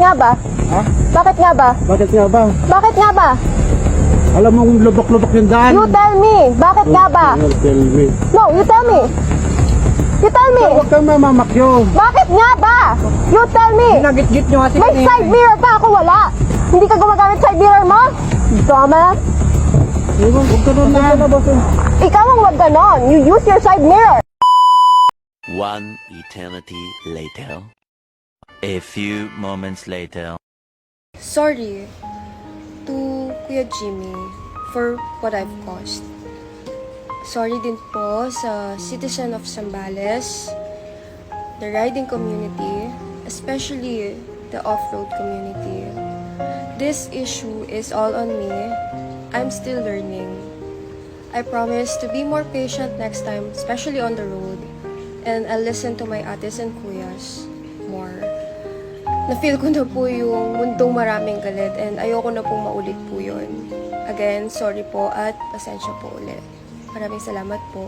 nga ba? Ha? Bakit nga ba? Bakit nga ba? Bakit nga ba? Alam mo kung lubok-lubok yung daan. You tell me. Bakit nga ba? Tell me. No, you tell me. You tell me. Huwag kang mamamakyo. Bakit nga ba? You tell me. Ginagit-git nyo kasi May side mirror pa ako, wala. Hindi ka gumagamit side mirror mo? Dumbass. Huwag ka nun na. Ikaw ang wag ganon. You use your side mirror. One eternity later. A few moments later. Sorry to Kuya Jimmy for what I've caused. Sorry din po sa citizen of Zambales, the riding community, especially the off-road community. This issue is all on me. I'm still learning. I promise to be more patient next time, especially on the road. And I'll listen to my ates and kuyas more. Na-feel ko na po yung mundong maraming galit and ayoko na pong maulit po yun. Again, sorry po at pasensya po ulit. Maraming salamat po.